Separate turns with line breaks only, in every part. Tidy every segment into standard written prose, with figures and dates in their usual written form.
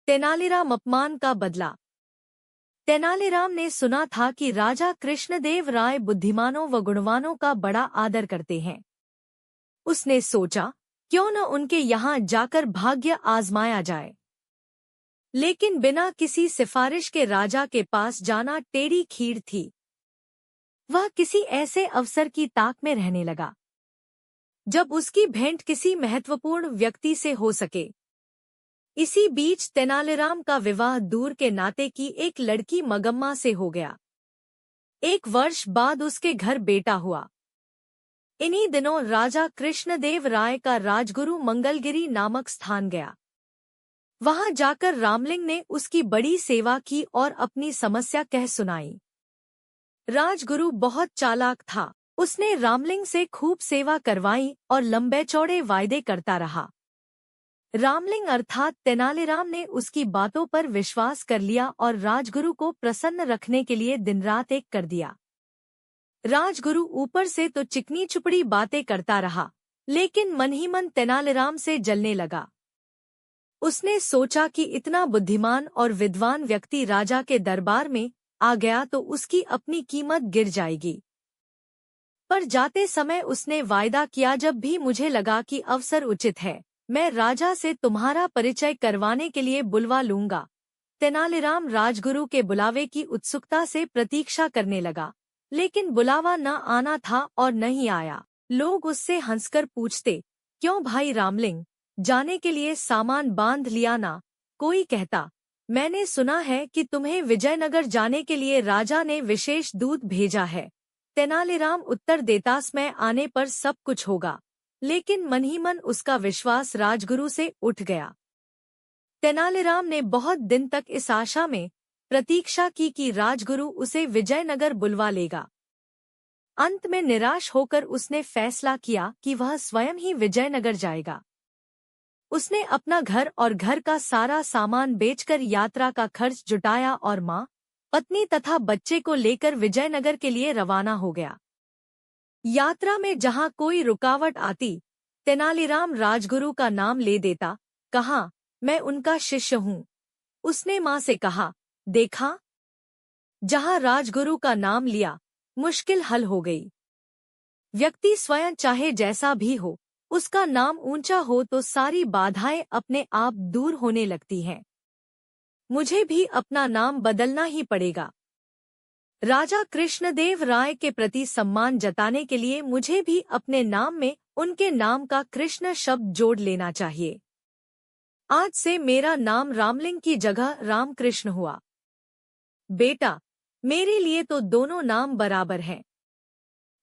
तेनालीराम अपमान का बदला। तेनालीराम ने सुना था कि राजा कृष्णदेव राय बुद्धिमानों व गुणवानों का बड़ा आदर करते हैं। उसने सोचा, क्यों न उनके यहाँ जाकर भाग्य आजमाया जाए। लेकिन बिना किसी सिफारिश के राजा के पास जाना टेढ़ी खीर थी। वह किसी ऐसे अवसर की ताक में रहने लगा जब उसकी भेंट किसी महत्वपूर्ण व्यक्ति से हो सके। इसी बीच तेनालीराम का विवाह दूर के नाते की एक लड़की मगम्मा से हो गया। 1 वर्ष बाद उसके घर बेटा हुआ। इन्हीं दिनों राजा कृष्णदेव राय का राजगुरु मंगलगिरी नामक स्थान गया। वहां जाकर रामलिंग ने उसकी बड़ी सेवा की और अपनी समस्या कह सुनाई। राजगुरु बहुत चालाक था। उसने रामलिंग से खूब सेवा करवाई और लंबे चौड़े वायदे करता रहा। रामलिंग अर्थात तेनालीराम ने उसकी बातों पर विश्वास कर लिया और राजगुरु को प्रसन्न रखने के लिए दिन रात एक कर दिया। राजगुरु ऊपर से तो चिकनी चुपड़ी बातें करता रहा, लेकिन मन ही मन तेनालीराम से जलने लगा। उसने सोचा कि इतना बुद्धिमान और विद्वान व्यक्ति राजा के दरबार में आ गया तो उसकी अपनी कीमत गिर जाएगी। पर जाते समय उसने वायदा किया, जब भी मुझे लगा कि अवसर उचित है, मैं राजा से तुम्हारा परिचय करवाने के लिए बुलवा लूंगा। तेनालीराम राजगुरु के बुलावे की उत्सुकता से प्रतीक्षा करने लगा, लेकिन बुलावा न आना था और नहीं आया। लोग उससे हंसकर पूछते, क्यों भाई रामलिंग, जाने के लिए सामान बांध लिया ना? कोई कहता, मैंने सुना है कि तुम्हें विजयनगर जाने के लिए राजा ने विशेष दूत भेजा है। तेनालीराम उत्तर देता, मैं आने पर सब कुछ होगा। लेकिन मन ही मन उसका विश्वास राजगुरु से उठ गया। तेनालीराम ने बहुत दिन तक इस आशा में प्रतीक्षा की कि राजगुरु उसे विजयनगर बुलवा लेगा। अंत में निराश होकर उसने फैसला किया कि वह स्वयं ही विजयनगर जाएगा। उसने अपना घर और घर का सारा सामान बेचकर यात्रा का खर्च जुटाया और माँ, पत्नी तथा बच्चे को लेकर विजयनगर के लिए रवाना हो गया। यात्रा में जहाँ कोई रुकावट आती, तेनालीराम राजगुरु का नाम ले देता। कहा, मैं उनका शिष्य हूँ। उसने माँ से कहा, देखा, जहाँ राजगुरु का नाम लिया, मुश्किल हल हो गई। व्यक्ति स्वयं चाहे जैसा भी हो, उसका नाम ऊंचा हो तो सारी बाधाएं अपने आप दूर होने लगती हैं। मुझे भी अपना नाम बदलना ही पड़ेगा। राजा कृष्णदेव राय के प्रति सम्मान जताने के लिए मुझे भी अपने नाम में उनके नाम का कृष्ण शब्द जोड़ लेना चाहिए। आज से मेरा नाम रामलिंग की जगह रामकृष्ण हुआ। बेटा, मेरे लिए तो दोनों नाम बराबर हैं।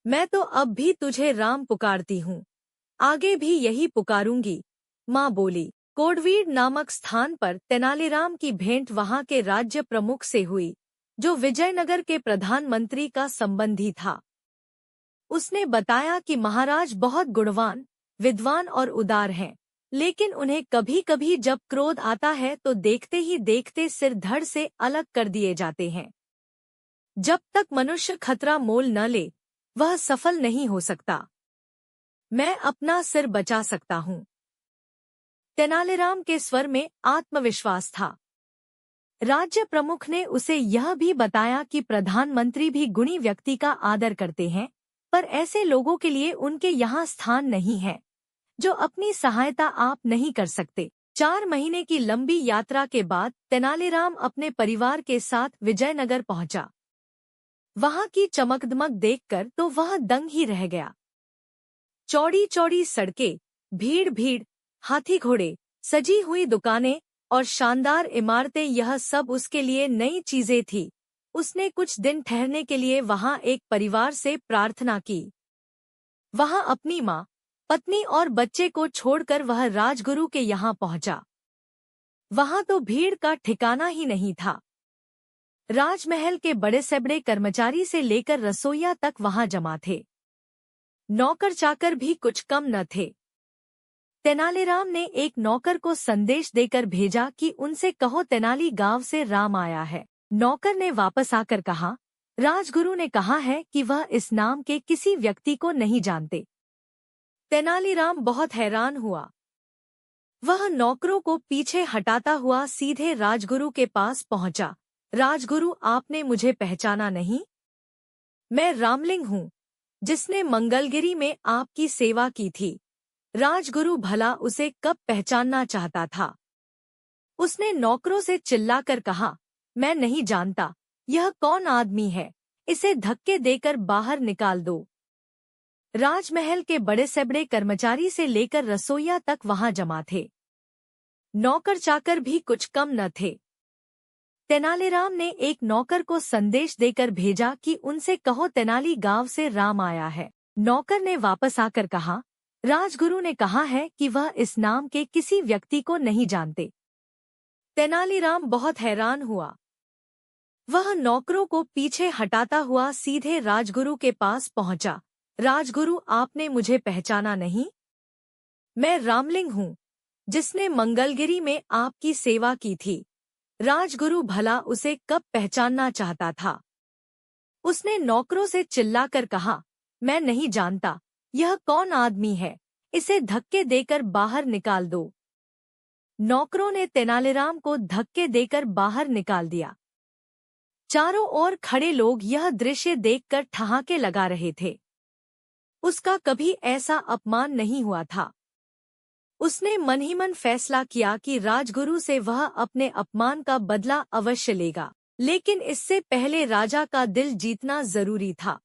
मैं तो अब भी तुझे राम पुकारती हूँ, आगे भी यही पुकारूंगी, माँ बोली। कोडवीड नामक स्थान पर तेनालीराम की भेंट वहां के राज्य प्रमुख से हुई, जो विजयनगर के प्रधानमंत्री का संबंधी था। उसने बताया कि महाराज बहुत गुणवान, विद्वान और उदार हैं, लेकिन उन्हें कभी कभी जब क्रोध आता है तो देखते ही देखते सिर धड़ से अलग कर दिए जाते हैं। जब तक मनुष्य खतरा मोल न ले, वह सफल नहीं हो सकता। मैं अपना सिर बचा सकता हूँ। तेनालीराम के स्वर में आत्मविश्वास था। राज्य प्रमुख ने उसे यह भी बताया कि प्रधानमंत्री भी गुणी व्यक्ति का आदर करते हैं, पर ऐसे लोगों के लिए उनके यहाँ स्थान नहीं है जो अपनी सहायता आप नहीं कर सकते। 4 महीने की लंबी यात्रा के बाद तेनालीराम अपने परिवार के साथ विजयनगर पहुंचा। वहां की चमकदमक देखकर तो वह दंग ही रह गया। चौड़ी चौड़ी सड़कें, भीड़ भीड़, हाथी घोड़े, सजी हुई दुकानें और शानदार इमारतें, यह सब उसके लिए नई चीजें थी। उसने कुछ दिन ठहरने के लिए वहां एक परिवार से प्रार्थना की। वहां अपनी माँ, पत्नी और बच्चे को छोड़कर वह राजगुरु के यहाँ पहुंचा। वहां तो भीड़ का ठिकाना ही नहीं था। राजमहल के बड़े से बड़े कर्मचारी से लेकर रसोइया तक वहां जमा थे। नौकर चाकर भी कुछ कम न थे। तेनालीराम ने एक नौकर को संदेश देकर भेजा कि उनसे कहो तेनाली गांव से राम आया है। नौकर ने वापस आकर कहा, राजगुरु ने कहा है कि वह इस नाम के किसी व्यक्ति को नहीं जानते। तेनालीराम बहुत हैरान हुआ। वह नौकरों को पीछे हटाता हुआ सीधे राजगुरु के पास पहुंचा। राजगुरु, आपने मुझे पहचाना नहीं? मैं रामलिंग हूँ, जिसने मंगलगिरी में आपकी सेवा की थी। राजगुरु भला उसे कब पहचानना चाहता था। उसने नौकरों से चिल्लाकर कहा, मैं नहीं जानता, यह कौन आदमी है, इसे धक्के देकर बाहर निकाल दो। राजमहल के बड़े से बड़े कर्मचारी से लेकर रसोइया तक वहां जमा थे। नौकर चाकर भी कुछ कम न थे। तेनालीराम ने एक नौकर को संदेश देकर भेजा कि उनसे कहो तेनाली गांव से राम आया है। नौकर ने वापस आकर कहा, राजगुरु ने कहा है कि वह इस नाम के किसी व्यक्ति को नहीं जानते। तेनालीराम बहुत हैरान हुआ। वह नौकरों को पीछे हटाता हुआ सीधे राजगुरु के पास पहुंचा। राजगुरु, आपने मुझे पहचाना नहीं? मैं रामलिंग हूँ, जिसने मंगलगिरी में आपकी सेवा की थी। राजगुरु भला उसे कब पहचानना चाहता था। उसने नौकरों से चिल्लाकर कहा, मैं नहीं जानता, यह कौन आदमी है, इसे धक्के देकर बाहर निकाल दो। नौकरों ने तेनालीराम को धक्के देकर बाहर निकाल दिया। चारों ओर खड़े लोग यह दृश्य देखकर ठहाके लगा रहे थे। उसका कभी ऐसा अपमान नहीं हुआ था। उसने मन ही मन फैसला किया कि राजगुरु से वह अपने अपमान का बदला अवश्य लेगा, लेकिन इससे पहले राजा का दिल जीतना जरूरी था।